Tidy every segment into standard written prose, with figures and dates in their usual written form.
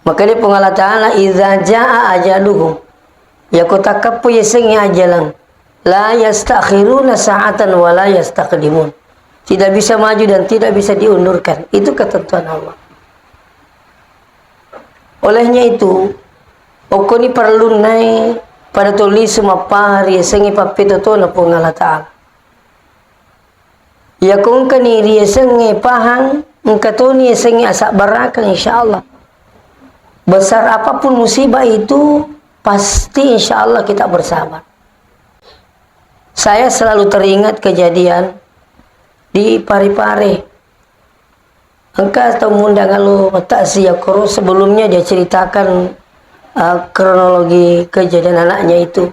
Maka dia Allah Ta'ala idza jaa ajaluhum yakutakapu yasengi ajalan la yastakhiruna sa'atan wa la yastaqdimun. Tidak bisa maju dan tidak bisa diundurkan. Itu ketentuan Allah. Olehnya itu okoni perlu naik pada tulis semua pari yasengi papito to na pong Allah Ta'ala. Ya kung kaniri yasengi pahang engkatoni yasengi asak barakang insyaallah. Besar apapun musibah itu pasti insyaallah kita bersabar. Saya selalu teringat kejadian di Parepare. Engkau tahu mundang kalau taksiyah koro sebelumnya dia ceritakan kronologi kejadian anaknya itu.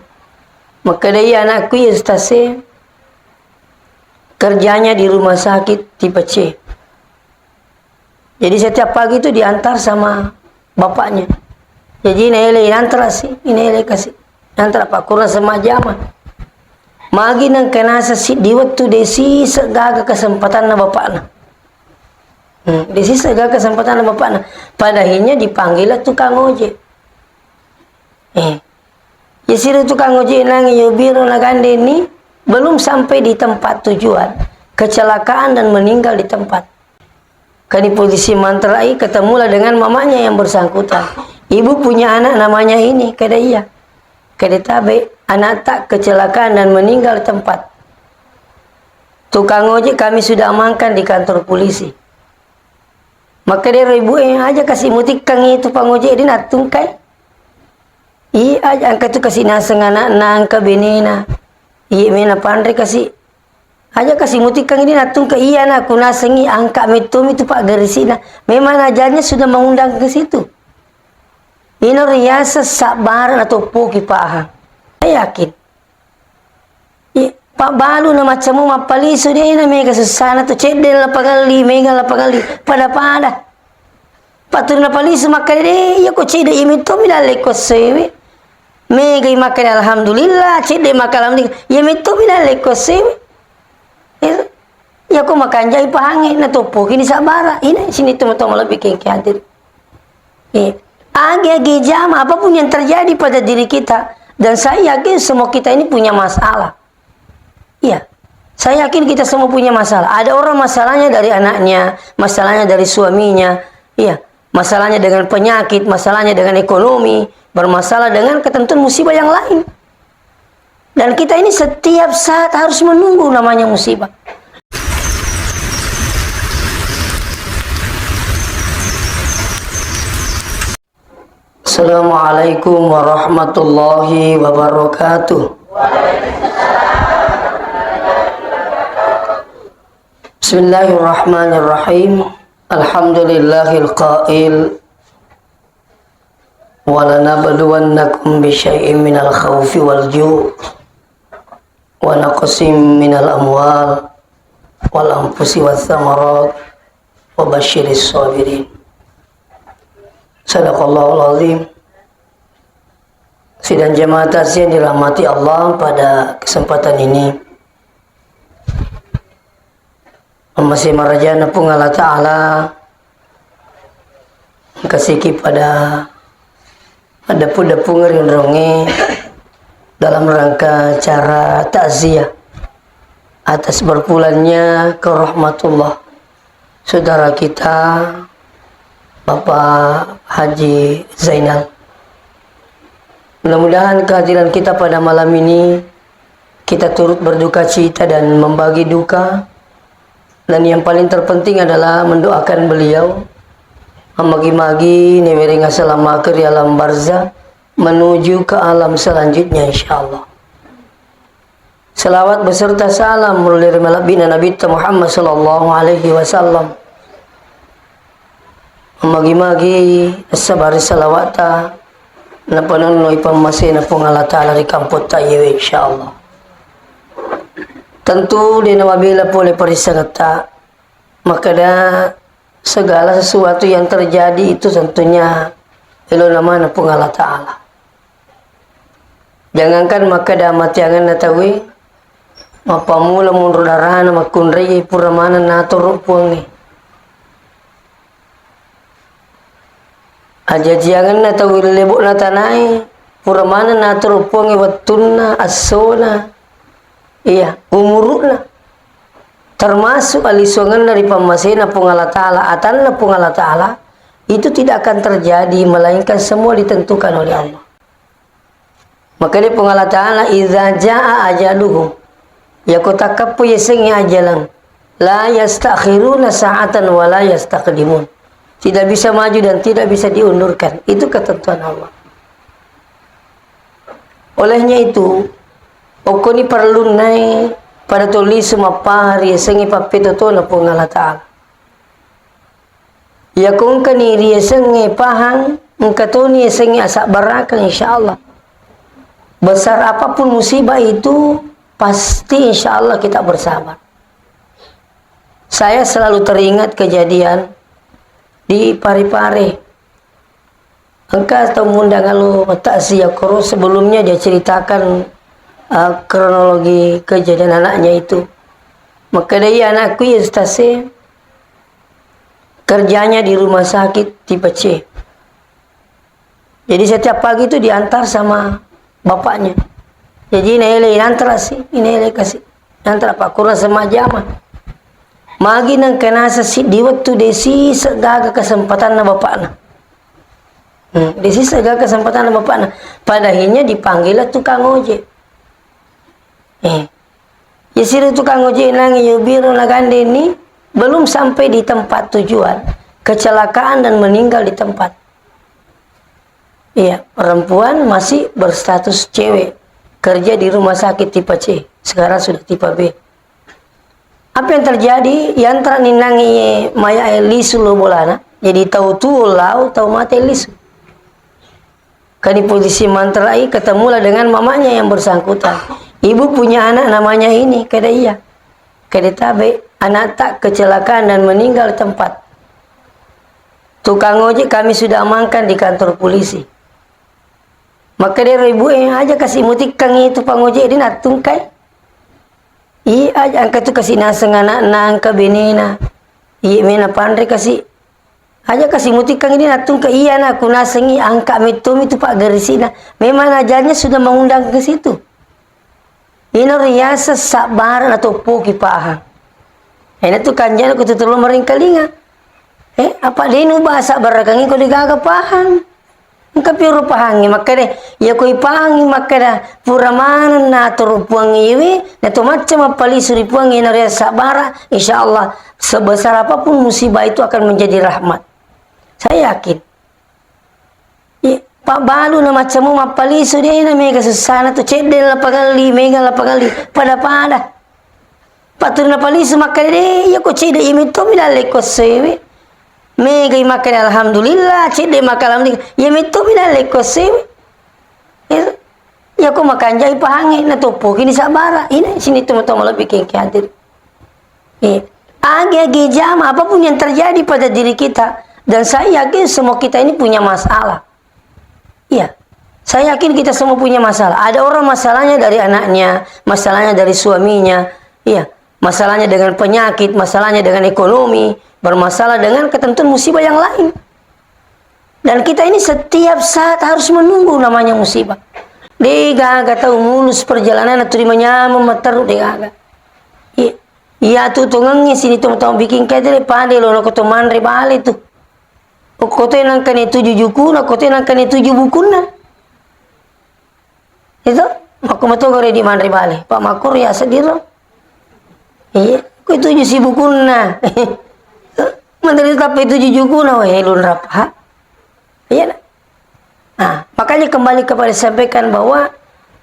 Maka dia anakku ya stase kerjanya di rumah sakit tipe C. Jadi setiap pagi itu diantar sama bapaknya. Jadi ini antar sih, ini kasih antar Pak kurang semajama. Magi nang kenasa si di waktu desi segaga kesempatan na bapakna. Desi segaga kesempatan na bapakna. Padahinya dipanggil tukang ojek. Ya siru tukang ojek nang yubiro nagandeni belum sampai di tempat tujuan, kecelakaan dan meninggal di tempat. Kani posisi mantrai ketemulah dengan mamanya yang bersangkutan. Ibu punya anak namanya ini, kada iya. Kada tabe, anak tak kecelakaan dan meninggal di tempat. Tukang ojek kami sudah amankan di kantor polisi. Maka dia ibu aja kasih mutik kang itu pangojek dia natungkai. Iya aja angkat tu kasih naseng anak nang ke benina. Iya mena pandai kasih aja kasih mutik kang ini natung ke iya nak kuna sengi angka metum itu Pak Gerisina. Memang ajarnya sudah mengundang ke situ. Ini riasa sabar atau poki pahang. Saya yakin. Pak Balu na macam mo mapaliso dia na mega susana tu cedel lapagali mega lapagali pada. Patur na paliso makade ya ko cedel imito milale ko sewe. Mega makade alhamdulillah cedel makalam ya mito milale ko sewe. Ya ko makanjai pahangi na topo kini sabara. Ini sini teman-teman lebih hadir. Agi-agi jam apapun yang terjadi pada diri kita, dan saya yakin semua kita ini punya masalah. Iya, saya yakin kita semua punya masalah. Ada orang masalahnya dari anaknya, masalahnya dari suaminya, iya, masalahnya dengan penyakit, masalahnya dengan ekonomi, bermasalah dengan ketentuan musibah yang lain. Dan kita ini setiap saat harus menunggu namanya musibah. Assalamualaikum warahmatullahi wabarakatuh. Bismillahirrahmanirrahim. Alhamdulillahil qail wa lanabluwannakum bisyai'in minal khawfi wal ju' wa naqsim minal amwal wal anfusi wath thamarat wa basyiris sabirin. Sadaqallahul azim. Sidang jemaah yang dirahmati Allah, pada kesempatan ini masih marajana pun Allah Ta'ala kasih pada ada pun ronge dalam rangka cara takziah atas berpulangnya ke rahmatullah saudara kita Bapak Haji Zainal. Mudah-mudahan kehadiran kita pada malam ini kita turut berduka cita dan membagi duka, dan yang paling terpenting adalah mendoakan beliau magi-magi nevering selama ke alam barzah menuju ke alam selanjutnya insyaallah. Selawat beserta salam mulai Nabi Muhammad sallallahu alaihi wasallam magi-magi sabar salawata na panonoy pamasi na pong Allah Ta'ala di kampot tayo insyaallah. Tentu di namabila pole parisangata maka segala sesuatu yang terjadi itu tentunya ilo nama na pong Allah Ta'ala. Jangankan maka matiangan na tawi mapamula munrudarana makunri puramana na turupong ni aja jangan na tawil lebok na tanay pura mana na terupungi watuna asona iya umuruna termasuk alisongan dari pemasena pungala ta'ala atanna pungala ta'ala itu tidak akan terjadi melainkan semua ditentukan oleh Allah. Makanya pungala ta'ala idza jaa ajaluhum yakutakapu yesengi ajalan la yastakhiruna sa'atan wa la yastaqdimun. Tidak bisa maju dan tidak bisa diundurkan. Itu ketentuan Allah. Olehnya itu okoni perlu naik pada tulis mapahari yesengi papito to na pungala ta'ala. Ya kung kaniri yesengi pahang ngkatoni yesengi asak barakan insyaallah. Besar apapun musibah itu pasti insyaallah kita bersabar. Saya selalu teringat kejadian di Parepare. Engkau tahu mundang kalau taksiya koro sebelumnya dia ceritakan kronologi kejadian anaknya itu. Maka dia anakku ya stase kerjanya di rumah sakit tipe C. Jadi setiap pagi itu diantar sama bapaknya. Jadi ini antar sih, ini kasih antar Pak kurang sama jama. Magi nang kenasa si di waktu desi segaga kesempatan na bapakna. Desi segaga kesempatan na bapakna. Padahinya dipanggil tukang ojek. Ya siru tukang ojek nang yubiro nagande ini belum sampai di tempat tujuan, kecelakaan dan meninggal di tempat. Iya, perempuan masih berstatus cewek, kerja di rumah sakit tipe C, sekarang sudah tipe B. Apa yang terjadi? Yang teraninangi maya lisu lo bolana, jadi tahu tuh lau tahu mati lisu. Kan di posisi manterai ketemulah dengan mamanya yang bersangkutan. Ibu punya anak namanya ini, kada iya, kada tabe, anak tak kecelakaan dan meninggal di tempat. Tukang ojek kami sudah amankan di kantor polisi. Maka dia ibu aja kasih mutik kang itu pangojek dia natung kai. Iya aja angka tu kasih naseng anak nangka benina. Iya mena pandai kasih. Aja kasih mutik kang ini natung ke iya nak aku nasengi angka mitum itu Pak Garisina. Memang ajarnya sudah mengundang ke situ. Ini riasa sabaran atau puki pahang. Ini tu kanjana aku tutulung mering kalinga. Apa dia nu bahasa barakangi ko digaga pahang. Engkau piru pahangi maka deh ya koi pahangi maka dah pura mana na terupuang iwi na tu macam apa li suri puangi na ria sabara insyaallah sebesar apapun musibah itu akan menjadi rahmat. Saya yakin. Pak balu na macam apa li suri na mega susana tu cedel lapagali mega lapagali pada patur na palisu maka deh ya ko cedel imi to milale ko sewi. Mega makan alhamdulillah, cede makan alhamdulillah. Ya metu mina lekose. Ya ko makan jai pahangi na topo kini sabara. Ini sini teman-teman lebih hadir. Agi jam apapun yang terjadi pada diri kita dan saya yakin semua kita ini punya masalah. Iya. Saya yakin kita semua punya masalah. Ada orang masalahnya dari anaknya, masalahnya dari suaminya. Iya. Masalahnya dengan penyakit, masalahnya dengan ekonomi, bermasalah dengan ketentuan musibah yang lain. Dan kita ini setiap saat harus menunggu namanya musibah. Dia gak tahu mulus perjalanan atau dimana memeter dia. Iya tuh tungangnya sini tuh bikin kayak dia pandai loh nak tuh mandre balik tuh. Kote nangkan itu 7 jukuna, kote nangkan itu 7 bukuna. Itu aku betul gore di mandre balik. Pak Makur ya sedih. Iya, kau itu si bukuna. Menteri tapi itu jujukuna, wah lun rapah. Iya. Nah, makanya kembali kepada sampaikan bahwa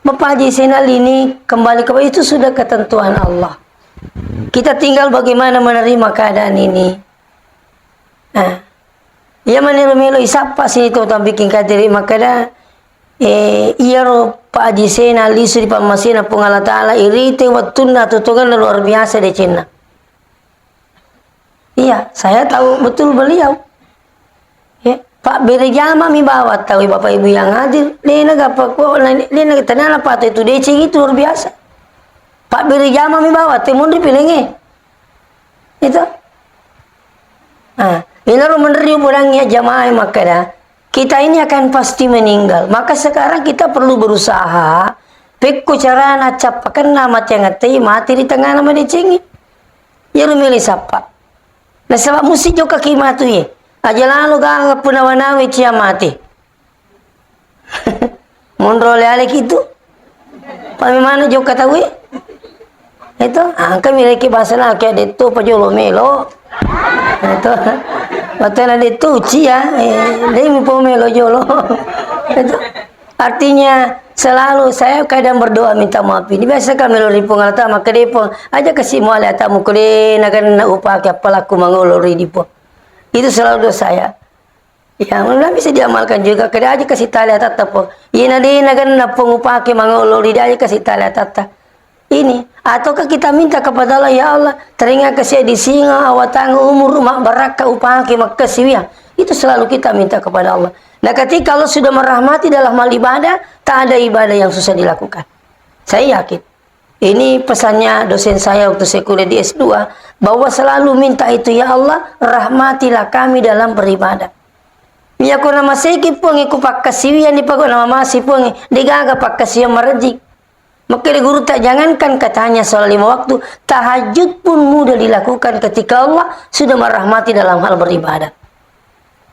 Bapak Haji Zainal ini kembali kepada itu sudah ketentuan Allah. Kita tinggal bagaimana menerima keadaan ini. Nah, ia meniru-miru isapa sini tuh bikin kadiri makanya iya ro Pak Haji Zainal lisu di pamasina pungala ta'ala irite watuna tutungan luar biasa di Cina. Iya, saya tahu betul beliau. Ya, Pak Berjama mi bawa tahu Bapak Ibu yang hadir. Lena gapa ko lena tanana apa itu DC itu luar biasa. Pak Berjama mi bawa temun dipilih itu. Nah, ini ro menerima orangnya jamaah makanya kita ini akan pasti meninggal. Maka sekarang kita perlu berusaha. Pekko carana capakan nama tiangatay mati di tengah nama dicengi. Ya rumili sapa. Nah sebab mesti juga kimatu ye. Aja lalu gak punawanawi cia mati. Munrole alek itu. Pamimana juga tahu ye. Itu angka miliki bahasa nak kayak itu pajolo melo. Itu batena itu cia. Dia mipo melo jolo. Itu artinya selalu saya kadang berdoa minta maaf. Ini biasa kan melori pengalata maka depong aja kasih mual atamu kule nakan na upah ke pelaku mangolori dipo. Itu selalu doa saya. Ya, mana bisa diamalkan juga. Kada aja kasih tali tatap po. Ina di nakan na pengupah ke mangolori dia aja kasih tali tatap. Ini ataukah kita minta kepada Allah, ya Allah, teringat kasih di singa awatang umur rumah baraka upah ke makasih. Itu selalu kita minta kepada Allah. Nah ketika Allah sudah merahmati dalam hal ibadah, tak ada ibadah yang susah dilakukan. Saya yakin. Ini pesannya dosen saya waktu saya kuliah di S2. Bahwa selalu minta itu, ya Allah, rahmatilah kami dalam beribadah. Ya ko nama seki pungi ku pakkasiwian di pago nama masih pungi. Digaga pakkasiwian merejik. Maka di guru tak jangankan katanya soal 5 waktu. Tahajud pun mudah dilakukan ketika Allah sudah merahmati dalam hal beribadah.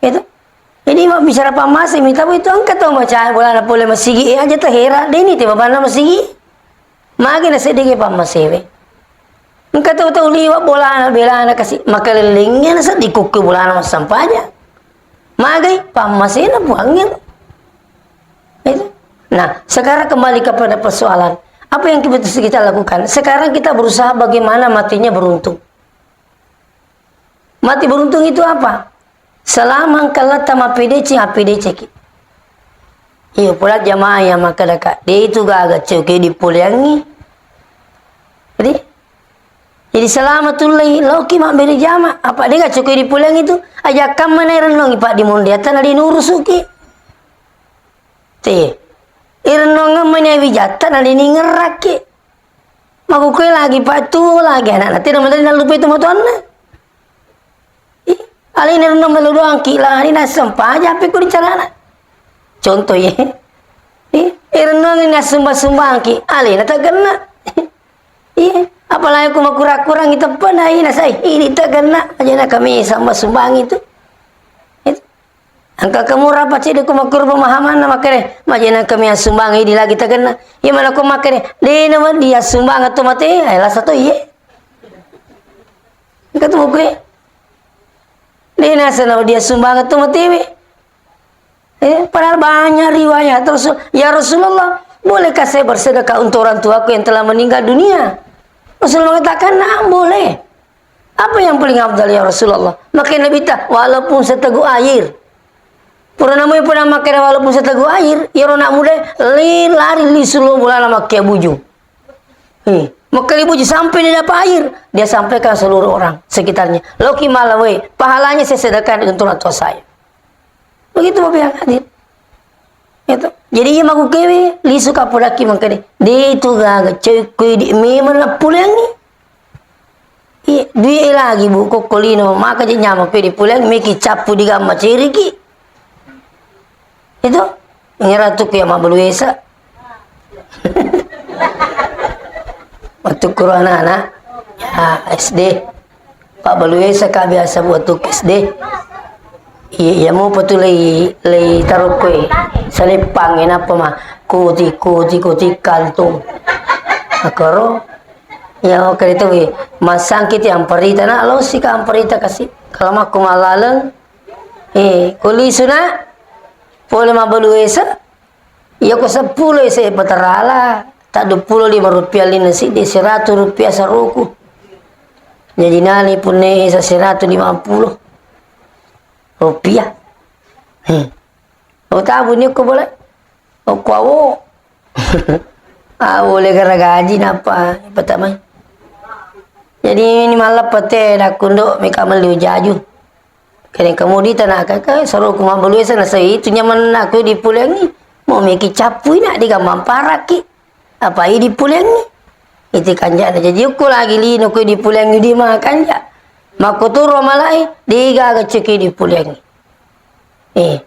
Itu. Jadi mak bicara pamasi minta itu angkat tahu macam bola na pole masigi aja tak hera deni tiba bana masigi magi na sedikit pamasi we angkat tahu liwa bola na bela na kasih makalelingnya na sa dikuku bola na sampahnya magi pamasi na buangnya itu. Nah sekarang kembali kepada persoalan apa yang kita lakukan sekarang. Kita berusaha bagaimana matinya beruntung. Mati beruntung itu apa? Selama kalata mapideci apideci. Iyo pula jamaah yang maka dekat. Dia itu gak cukai di puliangi. Jadi selamatullah loki mak beri jamaah. Apa dia gak cukai di puliangi itu? Aja kam mana renong pak di mundiatan ada nurusuki. Teh. Irenong mana wijatan ada ni ngeraki. Makukui lagi pak tu lagi anak. Tidak mana lupa itu motornya. Alin ni renong melu doang kila ni nasampa aja api ku dicarana. Contoh ya. Renong ni nasumba-sumbang ki. Alin tak kena. Apalagi aku mau kurang-kurang itu pernah ini saya ini tak kena aja nak kami sama sumbang itu. Angka kamu rapat sih aku mau kurang pemahaman nama kere. Macam kami sumbang ini lagi tak kena. Ya mana aku makan dia nama dia sumbang atau mati. Ayolah satu ye. Ketemu gue. Dia nasa dia sumbang atau mati. Padahal banyak riwayat Rasul. Ya Rasulullah, bolehkah saya bersedekah untuk orang tuaku yang telah meninggal dunia? Rasulullah mengatakan, nah boleh. Apa yang paling afdal ya Rasulullah? Makin lebih tak, walaupun seteguk air. Pernah namanya pernah makan walaupun seteguk air. Ya orang nak muda, lari li suluh bulan makan bujung. Maka ibu sampai dia dapat air, dia sampaikan seluruh orang sekitarnya. Loki malawe, pahalanya saya sedekahkan untuk orang tua saya. Begitu Bapak yang hadir. Itu. Jadi ia maku kewe, li suka pulaki mengkene. Dia itu gaga cuy di memang nak pulang ni. Dua lagi bu kokolino, maka dia nyama pe di pulang meki capu di gamma ceriki. Itu ngira tu ke ma beluesa. Waktu Quran anak ya SD Pak Baluesa kah biasa buat tuh SD iya mau betul lagi taruh kue selipangin apa mah kuti kantung akaro ya oke itu masang kita yang perita nak lo sih kan perita kasih kalau mah kumalaleng kuli suna boleh mah Baluesa ya ko 10 saya peterala tak 25 rupiah lina si di 100 rupiah saruku. Jadi nali pun ne 150 rupiah. Oh tahu ni ko boleh. Oh kau. Boleh gara gaji napa pertama. Jadi ini malah pete dak kunduk mika melu jaju. Kene kamu di tanah kakak saruku mah Baluesa na sai itu nyaman aku di pulang ni. Mau miki capu nak di gamam paraki. Apa ini di pulang ni? Itu kanjak jadi aku lagi li nak di pulang ni di mah kanjak. Maku tu romalai di gaga ceki di pulang ni.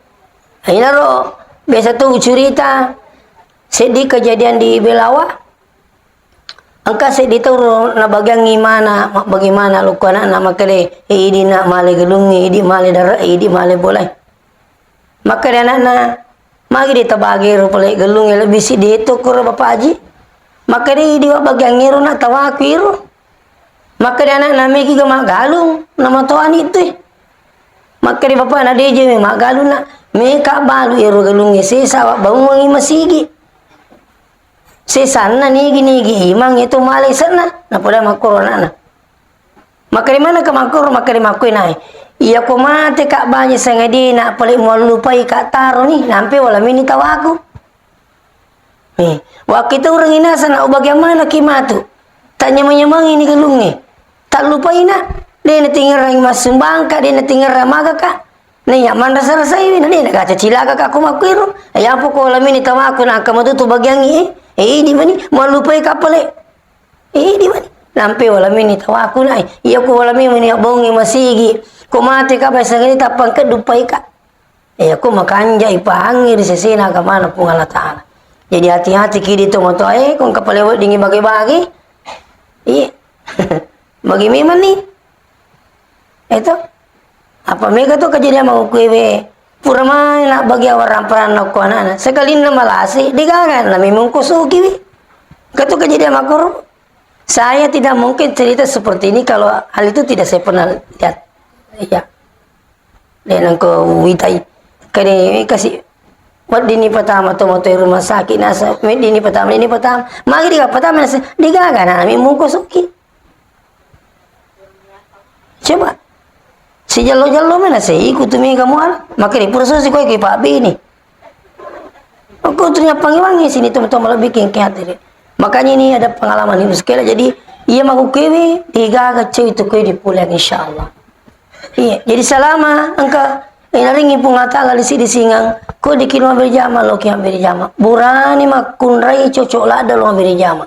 Inaro biasa tuh cerita sedih kejadian di Belawa. Angka sedih tahu na bagian gimana bagaimana lukana nama kale idi nak male gelungi idi male darah idi male boleh. Maka dia anak magi dia tabagi rupale gelungi lebih si dia itu kura bapak haji. Maka dia idi bagian ngiru nak tawakiru. Maka dia anak nami ki gemak galung nama tuan itu. Maka dia bapak nak dia je mak galung nak meka balu iru gelungi sisa bangun wangi masigi. Sesana nigi imang itu malai sana na pada makuro na maka di mana ke makuro maka di makui nai iya ko mate kak banyak sengedi nak paling mau lupai kak taro nih nampi wala mini tawaku waktu itu orang ina sana bagaimana kimatu tanya menyemang ini gelungi tak lupai nak dia tinggal orang mas sumbang kak dia tinggal ramaga kak nih ya mana rasa ini nih nak cacila kak aku makuiru ya apa ko wala mini tawaku nak kamu tu bagian ini di mana mau lupai kapal di mana lampe wala mini tawaku nai iya ko wala mini bongi masigi ko mate ka ba sangani tapang ka dupai ka iya ko makanja ipangir sesena ka mana pung Allah Taala jadi hati-hati kidi to moto kung kapalewat dingi bagi-bagi iya bagi memang nih itu apa mega tuh kejadian mau kuwe purama nak bagi orang peran ko anak sekali na malasi digagan na memang kusuki wi katu kejadian makor saya tidak mungkin cerita seperti ini kalau hal itu tidak saya pernah lihat ya dan ko witai kani kasih buat dini pertama to moto rumah sakit nasa dini pertama magi diga pertama nasa digagan na memang kusuki coba si jalo-jalo mana sih ikut tumi kamu al makanya pura si kau kayak Pak B ini aku ternyata panggil sini teman-teman lebih kengkiat deh makanya ini ada pengalaman ini sekali jadi ia mau kewe tiga kecil itu kue dipulang insyaallah iya jadi selama engkau ini ringi pungata lalu si disingang kau dikira berjama lo kiam berjama burani makunrai cocok lah ada lo berjama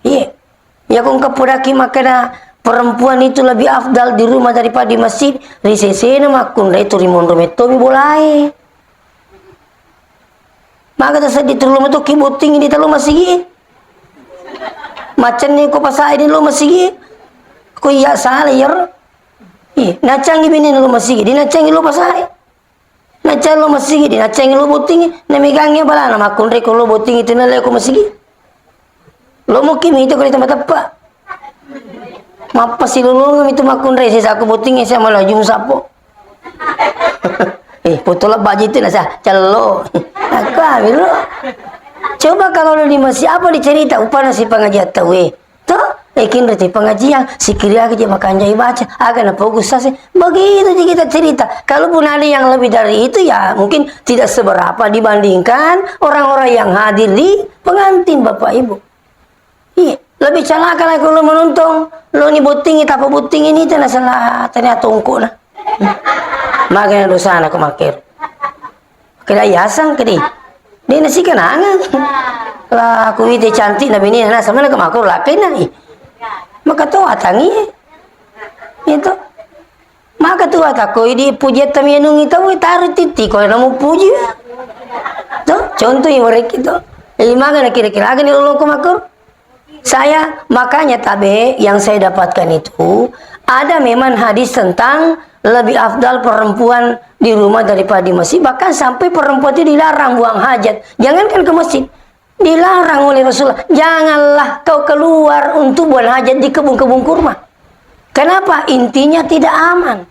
iya ya kau kepuraki makanya perempuan itu lebih afdal di rumah daripada di masjid. Risesena makun itu rimon rometo bi bolai. Maka tas di rumah tu kibuting di telu masjid. Macan ni ko pasai di lu masjid. Ko iya salah yer. Nacang ibini lu masjid. Di nacang lu pasai. Nacang lu masjid. Di nacang lu buting. Namigangnya bala na makun re ko lu buting itu na le ko masjid. Lo mo kimi itu ko di tempat apa? Mapa si lulung itu makun re sisa aku buting saya malah jum sapo. Putulah baju itu nasa celo. Aku ambil lo. Coba kalau di masih apa dicerita upana si pengajian tahu toh kin reti pengajian si kiri aja makan jai baca akan apa gusase begitu kita cerita kalau pun ada yang lebih dari itu ya mungkin tidak seberapa dibandingkan orang-orang yang hadir di pengantin bapak ibu iya lebih celaka lah kalau menuntung lo ni buting apa buting ini ternyata tungku lah makanya dosa anak kemakir kira yasang kedi dia nasi kenangan lah aku itu cantik nabi ini nah sama nak kemakir lakai nani maka tu atangi itu maka tu ataku ini puji tamianung itu taruh titik kalau namu puji tu contoh yang mereka itu mana kira-kira akan lo kemakir saya makanya tabe yang saya dapatkan itu ada memang hadis tentang lebih afdal perempuan di rumah daripada di masjid bahkan sampai perempuan itu dilarang buang hajat jangankan ke masjid dilarang oleh Rasulullah janganlah kau keluar untuk buang hajat di kebun-kebun kurma kenapa intinya tidak aman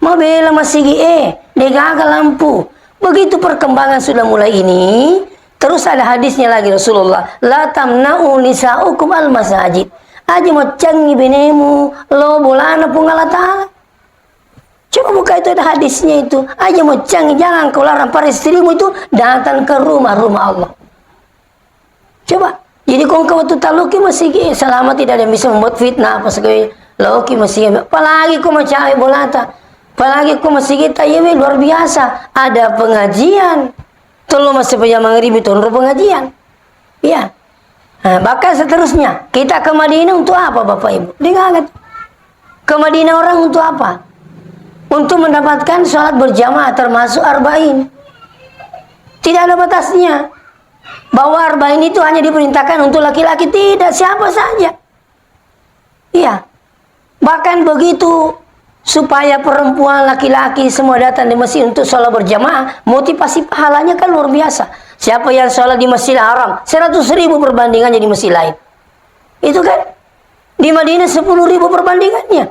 mau bela masih gagal lampu begitu perkembangan sudah mulai ini. Terus ada hadisnya lagi Rasulullah, la tamna'u nisa'ukum al-masajid. Aja mau canggih benemu, lo bolana pun Allah Ta'ala. Coba buka itu ada hadisnya itu. Aja mau canggih, jangan kau larang para istrimu itu datang ke rumah-rumah Allah. Coba. Jadi kau tu taluki masih selama tidak ada yang bisa membuat fitnah apa segala. Loki masih apalagi kau macam bolata. Apalagi kau masih kita luar biasa. Ada pengajian. Tolong masih punya mengharibi tonro pengajian. Iya. Nah, bahkan seterusnya. Kita ke Madinah untuk apa Bapak Ibu? Dengar. Ke Madinah orang untuk apa? untuk mendapatkan sholat berjamaah termasuk arba'in. Tidak ada batasnya. Bahwa arba'in itu hanya diperintahkan untuk laki-laki, tidak, siapa saja. Iya. Bahkan begitu supaya perempuan, laki-laki semua datang di masjid untuk sholat berjamaah, motivasi pahalanya kan luar biasa. Siapa yang sholat di Masjidil Haram 100.000 perbandingannya di masjid lain. Itu kan di Madinah 10.000 perbandingannya.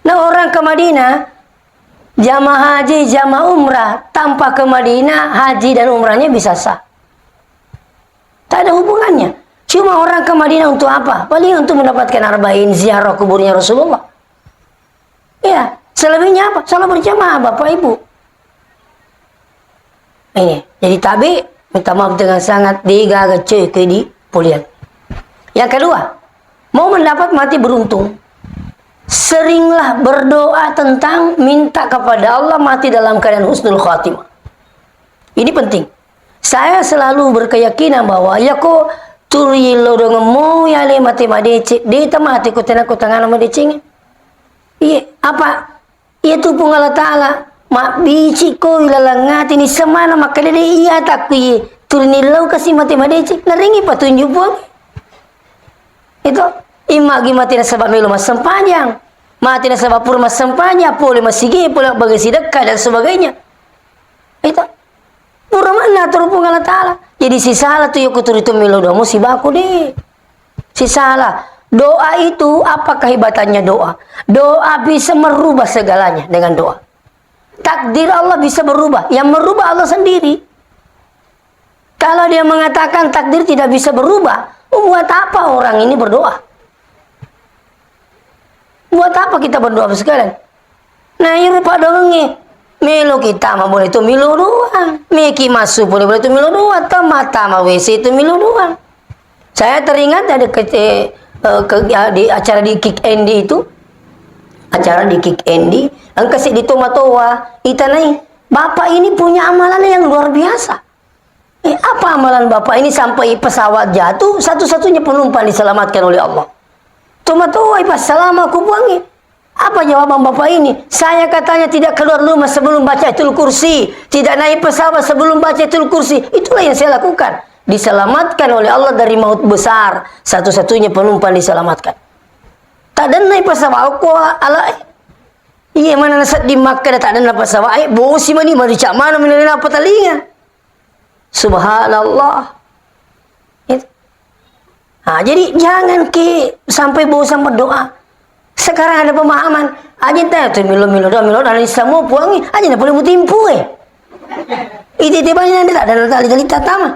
Nah, orang ke Madinah jamaah haji, jamaah umrah, tanpa ke Madinah haji dan umrahnya bisa sah. Tak ada hubungannya. Cuma orang ke Madinah untuk apa? Paling untuk mendapatkan arba'in, ziarah kuburnya Rasulullah. Ya, selebihnya apa? Salat berjamaah, Bapak Ibu. Ini, jadi tabi minta maaf dengan sangat digaga cuy ke di pulian. Yang kedua, mau mendapat mati beruntung, seringlah berdoa tentang minta kepada Allah mati dalam keadaan husnul khatimah. Ini penting. Saya selalu berkeyakinan bahwa ya kok turi lo dengan mau ya le mati madece di temati ko tena ko tangan madecing. Iya, apa? Itu pun Allah Taala mak bici ko ilalangati ni semana makalele iya takui turi lo kasih mati madece naringi patunjuk pun. Itu imagi mati na sebab melo mas sempanjang. Mati na sebab pur mas sempanjang, boleh masigi, boleh bagi sedekah dan sebagainya. Itu pura mana terhubung Allah Ta'ala. Jadi si salah tu yuk itu milo doa musibaku deh. Si salah. Doa itu apa kehebatannya doa? Doa bisa merubah segalanya dengan doa. Takdir Allah bisa berubah. Yang merubah Allah sendiri. Kalau dia mengatakan takdir tidak bisa berubah, buat apa orang ini berdoa? Buat apa kita berdoa sekalian? Nah, ini rupa doangnya. Milo kita mah boleh itu milo doang. Miki masuk boleh itu milo doang. Mata mah WC itu milo doang. Saya teringat ada di acara di Kick Andy itu. Acara di Kick Andy. Yang kasih di Tomatoa. Itanai. Bapak ini punya amalan yang luar biasa. Apa amalan Bapak ini sampai pesawat jatuh, satu-satunya penumpang diselamatkan oleh Allah. Tomatoa pas selama aku buangi. Apa jawaban Bapak ini? Saya katanya tidak keluar rumah sebelum baca Ayatul Kursi, tidak naik pesawat sebelum baca Ayatul Kursi. Itulah yang saya lakukan. Diselamatkan oleh Allah dari maut besar. Satu-satunya penumpang diselamatkan. Tak ada naik pesawat aku ala. Iya mana nasat di Makkah tak ada naik pesawat. Bosi mani mari cak mana menilai apa telinga. Subhanallah. Nah, jadi jangan sampai bosan berdoa. Sekarang ada pemahaman, aja teh milo doa dari semua puangi, aja nak boleh mutimpu Itu tibanya nanti tak ada kali tatama.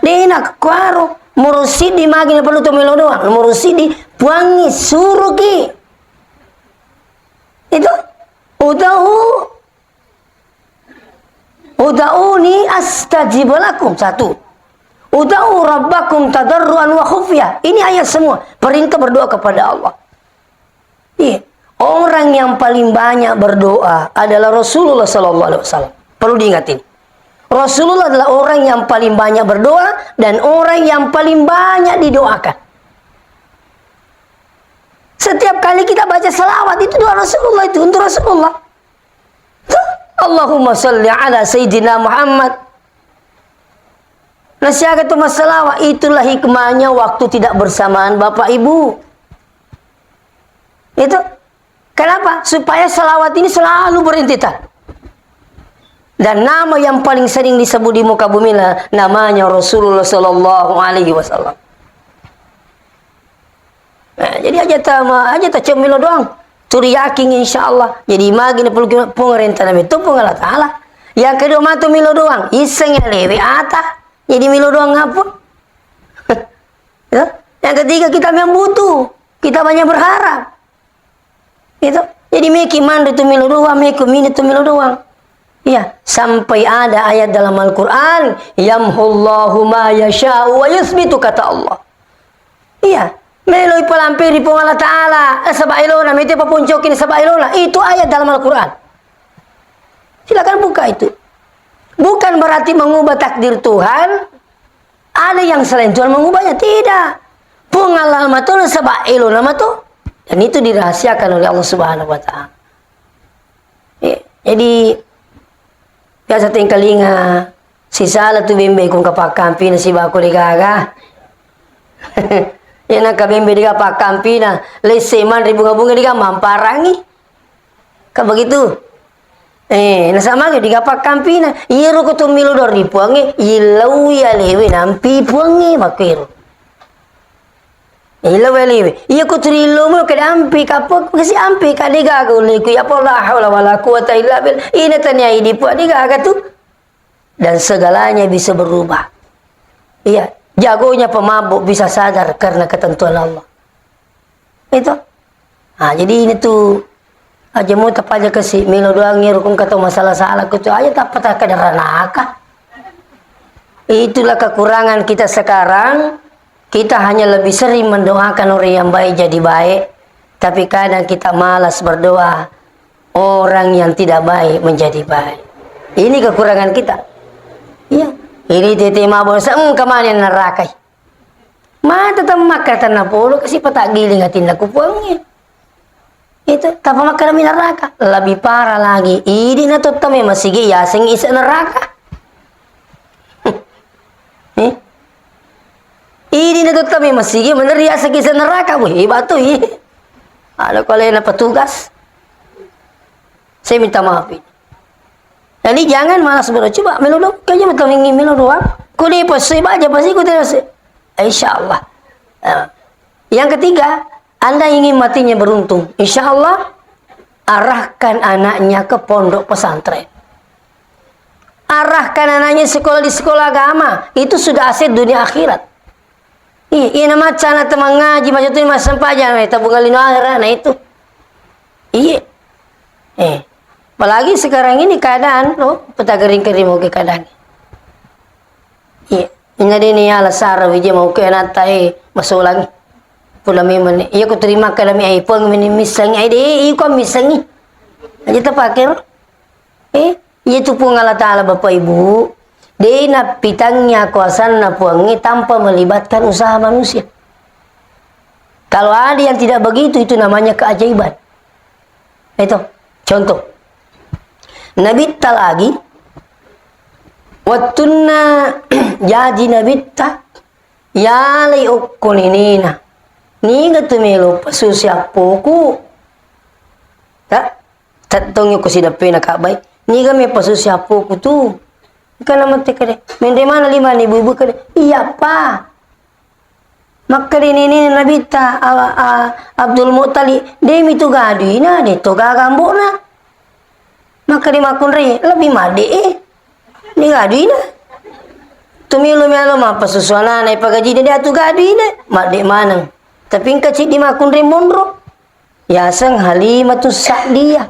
Dia nak kuaro, murusid di magi nak perlu tu milo doa, murusid di puangi suruh ki. Itu Uda'uni astajib lakum. Satu. Uda'u rabbakum tadarruan wa khufyah. Ini ayat semua, perintah berdoa kepada Allah. Iya. Orang yang paling banyak berdoa adalah Rasulullah SAW. Perlu diingatin. Rasulullah adalah orang yang paling banyak berdoa dan orang yang paling banyak didoakan. Setiap kali kita baca salawat itu doa Rasulullah, itu untuk Rasulullah. Allahumma salli ala Sayyidina Muhammad. Nasihat itu salawat, itulah hikmahnya waktu tidak bersamaan Bapak Ibu. Itu kenapa? Supaya salawat ini selalu berintitan. Dan nama yang paling sering disebut di muka bumi namanya Rasulullah Sallallahu Alaihi Wasallam. Nah, jadi aja tak cemilo doang. Turi yakin insyaallah. Jadi magi ni perlu pengerintah itu pengalat Allah. Yang kedua matu milo doang. Iseng lewe ata. Jadi milo doang apa? Ya? Yang ketiga kita memang butuh. Kita banyak berharap. Itu jadi meki mandu tu milo doang, meku mini tu milo doang. Iya, sampai ada ayat dalam Al-Qur'an, yamhullahu ma yasha'u wa yuthbitu, kata Allah. Iya, meloi palampiri pun Allah Ta'ala, sabailona mete papuncokin sabailona. Itu ayat dalam Al-Qur'an. Silakan buka itu. Bukan berarti mengubah takdir Tuhan. Ada yang selain Tuhan mengubahnya, tidak. Pungalal matuna sabailona matu. Dan itu dirahasiakan oleh Allah Subhanahu wa Ta'ala. Jadi biasa tingkalinga si sala tu bembe kung kapakampi na si bako di gaga. Yan ang kabembe di kapakampi na leseman bunga-bunga di mamparangi. Kabegitu. Nasama ke di kapakampi na iro ko tumilo do ripuangi ilaw ya lewe nampi puangi makiro. Ilaw ya lewe. Iya ko trilo mo kada ampi kapok kasi ampi kada gaga uli ko ya la hawla wala quwata illa billah. Ina tanya idi pu di gaga tu. Dan segalanya bisa berubah. Iya, jagonya pemabuk bisa sadar karena ketentuan Allah. Itu. Nah, jadi ini tuh aja mau tapaja kasih milo doang ngirukung kata masalah salah kutu aja tak kadaranaka. Itulah kekurangan kita sekarang. Kita hanya lebih sering mendoakan orang yang baik jadi baik, tapi kadang kita malas berdoa orang yang tidak baik menjadi baik. Ini kekurangan kita. Iya, ini tete mabon sang kemana neraka. Mata tamak kata napolo kasi patak giling atin nakupuangnya. Itu tanpa makan neraka. Lebih parah lagi. Ini na tutame masigi yasing isa neraka. Ini na tutame masigi meneria segi isa neraka. Wih, batu ini. Ada kalau yang petugas. Saya minta maaf ini. Jadi jangan malas berdoa. Coba melodok kayaknya betul ingin melodok. Kuli pasti baca pasti ku terus. Insyaallah. Yang ketiga, Anda ingin matinya beruntung. Insyaallah arahkan anaknya ke pondok pesantren. Arahkan anaknya sekolah di sekolah agama. Itu sudah aset dunia akhirat. Iya nama cana teman ngaji macam tu mas sempajan tabungan lino akhirat. Nah itu. Iya. Apalagi sekarang ini keadaan, peta kering-kering mau ke keadaan. Iya, ini ni alasara wije mau ke nata masuk lagi. Pula memang, iya aku terima kalau mi iPhone mini misang ide, iya kau misangi. Aja terpakir. Iya tu pun Allah Taala Bapak Ibu. Dia nak pitangnya kuasaan nak puangi tanpa melibatkan usaha manusia. Kalau ada yang tidak begitu itu namanya keajaiban. Itu contoh. Nabi ta lagi watunna jadi nabi ta yalai ukkuninina ni gatumelo pasusia poku tak tatongyo ko sidapena kabay ni game pasusia poku tu kana mate kade mende mana 5,000 ibu kade iya pa makkari ini nabi ta Abdul Muttalib demi tu gadina de to gagambona maka di makunri lebih made ni gadina tumilu melo ma pasusuana na ipagaji dia tu gadina made manang tapi kecil di makunri mondro ya sang Halimatus Sa'diyah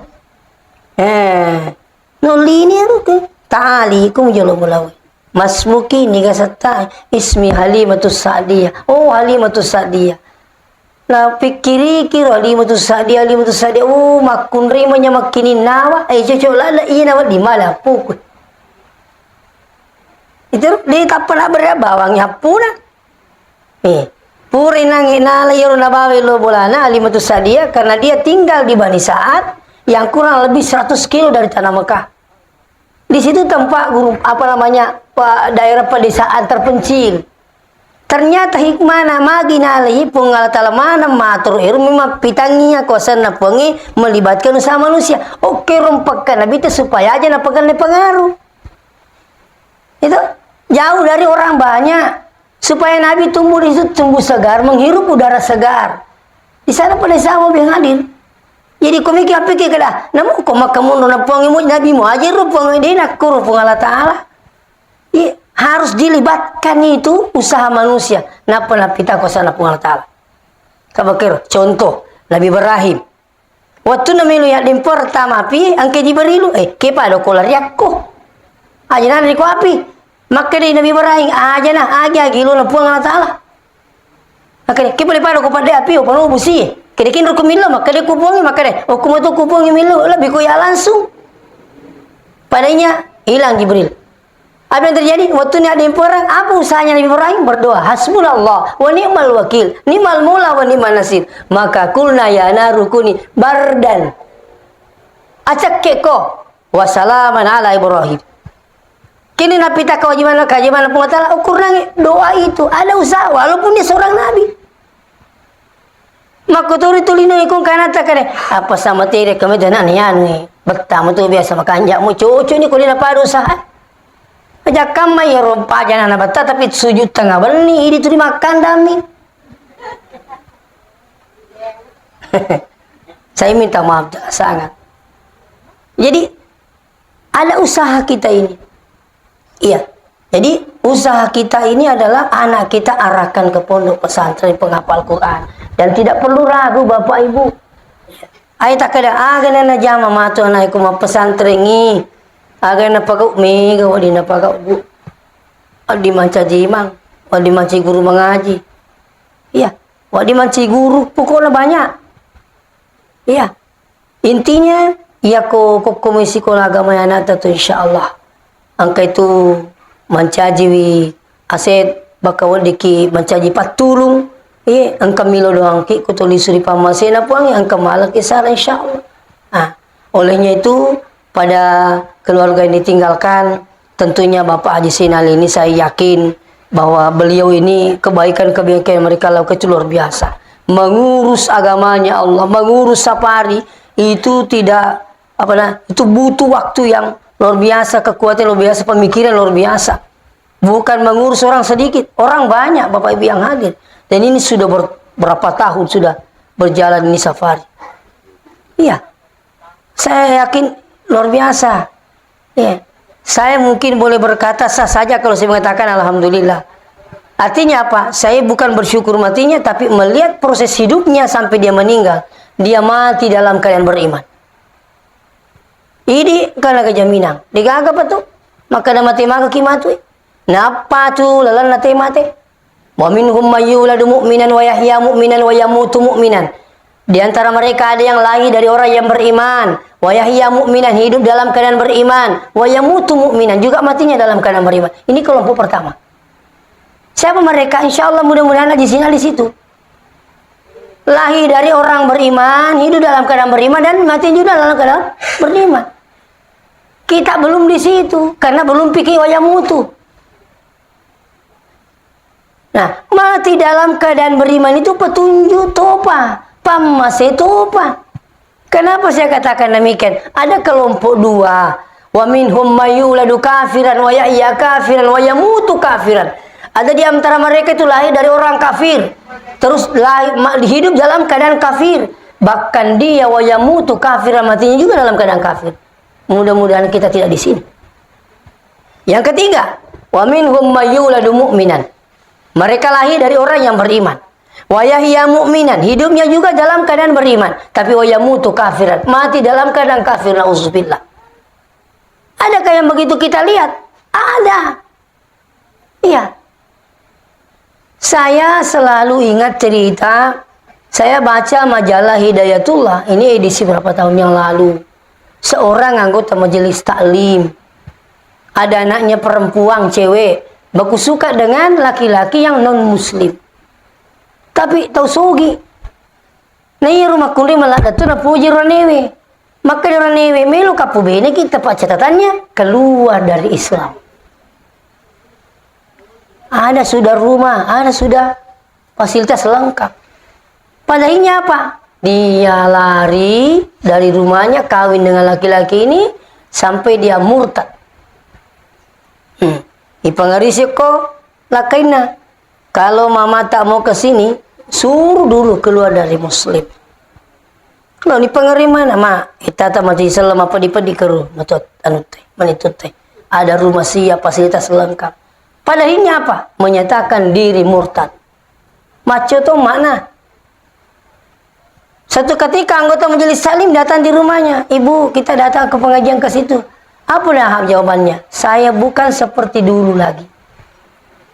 no lini ruke taali kum jolo mulawi masmuki ni gasata ismi Halimatus Sa'diyah oh Halimatus Sa'diyah na pikiri kiro Halimatus Sa'diyah makun rimanya makinin nawa cocok lala iya nawa di mana pukul itu dia tak pernah bawangnya puna puri nangi nala yoro nabawe lo bolana Halimatus Sa'diyah karena dia tinggal di Bani Sa'ad yang kurang lebih 100 kilo dari tanah Mekah. Di situ tempat guru daerah pedesaan terpencil. Ternyata hikmah magi nalih pungal talamana matur memang pitanginya kosan na pengi melibatkan usaha manusia. Oke rompakkan nabi itu supaya aja napakan pengaruh. Itu jauh dari orang banyak supaya nabi tumbuh di situ tumbuh segar menghirup udara segar. Di sana pada sama yang hadir. Jadi kau mikir apa kira? Namun kau makamu nona pengi mu nabi mu aja rupang dia nak kuru pungal taala. Harus dilibatkan itu usaha manusia. Napa napita kosana pungal taala. Kabakir contoh Nabi Ibrahim. Waktu namilu ya dim pertama pi angke diberilu kepa do kolar yakko. Aja nana ko api. Maka di Nabi Ibrahim aja na gilu na pungal taala. Maka kepa le pado ko pada api o pano busi. Kedekin ro kumilo maka de kupungi maka de o kumoto kupungi milo lebih ko ya langsung. Padanya hilang Jibril. Apa yang terjadi? Waktu ni ada perang, apa usahanya Nabi Ibrahim? Berdoa, hasbunallah wa ni'mal wakil, ni'mal mula wa ni'mal nasir. Maka kulna ya narukuni bardan. Acak keko, wa salaman ala Ibrahim. Kini Nabi tak kewajiban Allah ukur nangis doa itu ada usaha walaupun dia seorang nabi. Makuturi tulino ikung kana takare apa sama tere kami dana nian bertamu tu biasa makan jakmu cucu ni kulina padu usaha. Aja kama ya rompa jana bata tapi sujud tengah beni ini tu dimakan dami. Saya minta maaf sangat. Jadi ada usaha kita ini. Iya. Jadi usaha kita ini adalah anak kita arahkan ke pondok pesantren penghafal Quran dan tidak perlu ragu Bapak Ibu. Ai tak ada agana jama matu anak ku pesantren ni. Agana pagau me gawa dina pagau bu. Di manca jimang, di manci guru mengaji. Iya, di manci guru pokoknya banyak. Iya. Intinya ya komisi sekolah agama anak tu insyaallah. Angka itu mencaji aset bakal diki mencaji patulung angka milo doang ki kutuli suri pamasena puang angka malak isar insyaallah. Olehnya itu pada keluarga yang ditinggalkan tentunya Bapak Haji Sinal ini saya yakin bahwa beliau ini kebaikan-kebaikan mereka lakukan itu luar biasa. Mengurus agamanya Allah, mengurus safari itu tidak itu butuh waktu yang luar biasa, kekuatan luar biasa, pemikiran luar biasa. Bukan mengurus orang sedikit, orang banyak Bapak Ibu yang hadir. Dan ini sudah berapa tahun sudah berjalan ini safari. Iya. Saya yakin luar biasa. Iya. Saya mungkin boleh berkata sah saja kalau saya mengatakan alhamdulillah. Artinya apa? Saya bukan bersyukur matinya, tapi melihat proses hidupnya sampai dia meninggal. Dia mati dalam keadaan beriman. Ini karena kejaminan. Digagap apa tuh? Maka ada mati maka kimatu. Napa tu lalan nate mate? Wa minhum mayyuladu mu'minan wa yahya mu'minan wa yamutu mu'minan. Di antara mereka ada yang lahir dari orang yang beriman, wa yahya mu'minan, hidup dalam keadaan beriman, wa yamutu mu'minan, juga matinya dalam keadaan beriman. Ini kelompok pertama. Siapa mereka? Insyaallah mudah-mudahan di sini di situ. Lahir dari orang beriman, hidup dalam keadaan beriman dan mati juga dalam keadaan beriman. Kita belum di situ karena belum pikir wayang mutu. Nah, mati dalam keadaan beriman itu petunjuk topa, pamase topa. Kenapa saya katakan demikian? Ada kelompok dua. Wa minhum mayyuladu kafiran wa yahya kafiran wa yamutu kafiran. Ada di antara mereka itu lahir dari orang kafir, terus hidup dalam keadaan kafir. Bahkan dia wa yamutu kafiran, matinya juga dalam keadaan kafir. Mudah-mudahan kita tidak di sini. Yang ketiga, wa minhum mayyuladu mu'minan. Mereka lahir dari orang yang beriman. Wa yahya mu'minan, hidupnya juga dalam keadaan beriman, tapi wa yamutu kafiran, mati dalam keadaan kafir, nauzubillah. Adakah yang begitu kita lihat? Ada. Iya. Saya selalu ingat cerita, saya baca majalah Hidayatullah, ini edisi berapa tahun yang lalu. Seorang anggota majelis taklim, ada anaknya perempuan cewek, baku suka dengan laki-laki yang non muslim, tapi tahu sogi. Nah iya rumah kundi malah datu na puji ranewe, maka ranewe melu kapu bene kita pak catatannya keluar dari Islam. Ada sudah rumah, ada sudah fasilitas lengkap. Padahalnya apa? Dia lari dari rumahnya, kawin dengan laki-laki ini sampai dia murtad. Ipangarisi kok lakaina. Kalau mama tak mau ke sini, suruh dulu keluar dari muslim. Kalau di pengiriman ma, kita tak mati Islam apa di keru, matut anu teh, manitut teh. Ada rumah siap, fasilitas lengkap. Padahalnya apa? Menyatakan diri murtad. Maco itu mana? Satu ketika anggota majelis salim datang di rumahnya. Ibu, kita datang ke pengajian ke situ. Apa dah jawabannya? Saya bukan seperti dulu lagi.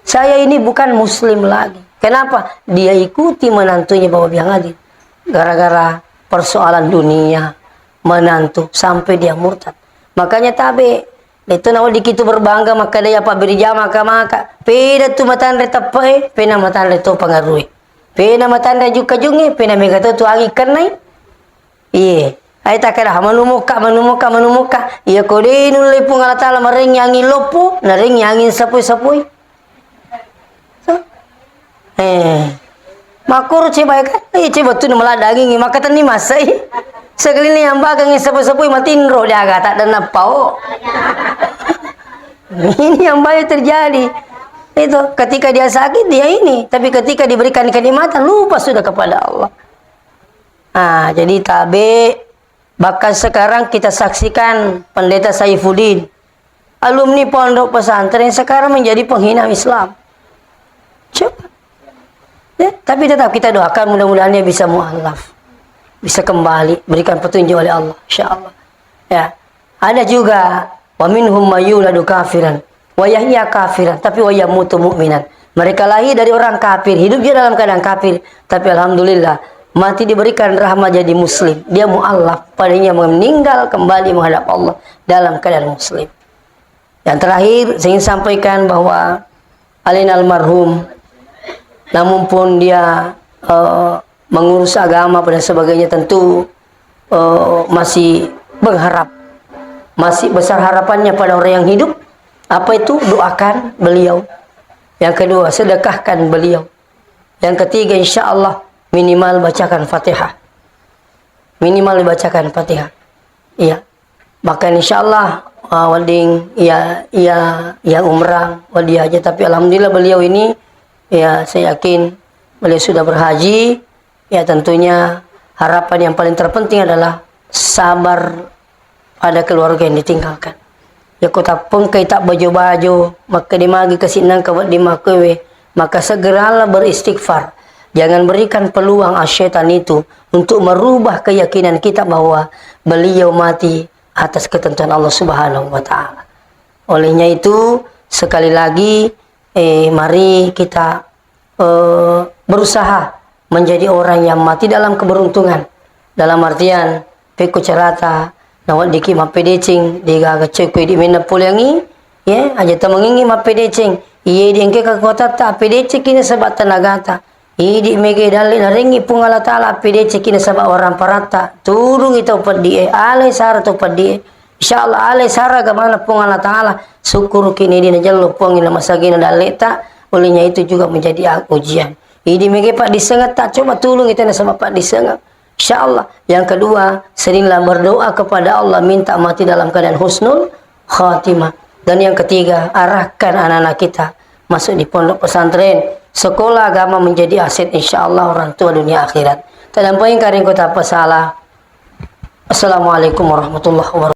Saya ini bukan muslim lagi. Kenapa? Dia ikuti menantunya bawa biang hadir. Gara-gara persoalan dunia, menantu, sampai dia murtad. Makanya tabe. Itu nawal dikitu berbangga maka dia apa berjama maka peda tu matan retapai pena matan reto pengaruhi pena matan juga jungi pena mega tu agi kenai iye Ay takada manumuka. Iya kode nulai pung Allah Ta'ala maring yangin lopo, naring yangin sapui. Makuru coba kan? Coba tu malah daging maka tani masai. Sekali ni yang bagang sapui matin roh dia agak tak ada napau. Ini yang banyak terjadi. Itu ketika dia sakit dia ini, tapi ketika diberikan kenikmatan lupa sudah kepada Allah. Jadi tabe. Bahkan sekarang kita saksikan Pendeta Saifuddin, alumni pondok pesantren, sekarang menjadi penghina Islam. Coba. Ya, tapi tetap kita doakan mudah-mudahan dia bisa mu'alaf, bisa kembali, berikan petunjuk oleh Allah, insyaallah. Ya. Ada juga wa minhum mayyuladu kafiran wa yahya kafiran tapi wa yamutu mu'minan. Mereka lahir dari orang kafir, hidup dia dalam keadaan kafir, tapi alhamdulillah mati diberikan rahmat jadi muslim. Dia mu'alaf, padanya meninggal kembali menghadap Allah dalam keadaan muslim. Yang terakhir saya ingin sampaikan bahwa Alin almarhum, namun pun dia mengurus agama dan sebagainya, tentu masih berharap, masih besar harapannya pada orang yang hidup. Apa itu? Doakan beliau. Yang kedua, sedekahkan beliau. Yang ketiga, insya Allah minimal bacakan Fatihah. Minimal dibacakan Fatihah. Iya. Bahkan insyaallah wading ya umrah, wadi haji, tapi alhamdulillah beliau ini ya saya yakin beliau sudah berhaji. Ya tentunya harapan yang paling terpenting adalah sabar pada keluarga yang ditinggalkan. Ya kota pengkai tak baju-baju, maka dimagi kesinang kawat dimakewe, maka segeralah beristighfar. Jangan berikan peluang asyaitan itu untuk merubah keyakinan kita bahwa beliau mati atas ketentuan Allah Subhanahu wa Ta'ala. Olehnya itu, sekali lagi, mari kita berusaha menjadi orang yang mati dalam keberuntungan. Dalam artian, peku cerata, nawat diki mapedecing, digaga cekui di mina pulangi, ya, aja temengingi mapedecing, iya diengke ke kota tak pedecing ini sebab tenaga tak. Idi mege dalil ringi pung Allah Ta'ala pide cekina sabak orang parata turung itu pedie alai sara tu pedie insyaallah alai sara gamana pung Allah Ta'ala syukur kini dina jallu pung ina masagina daleta. Olehnya itu juga menjadi ujian. Idi mege pak disengat tak coba tulung itu sama pak disengat insyaallah. Yang kedua, seringlah berdoa kepada Allah minta mati dalam keadaan husnul khatimah. Dan yang ketiga, arahkan anak-anak kita masuk di pondok pesantren. Sekolah agama menjadi aset insyaallah orang tua dunia akhirat. Terlampaui karing kota pesalah. Assalamualaikum warahmatullahi wabarakatuh.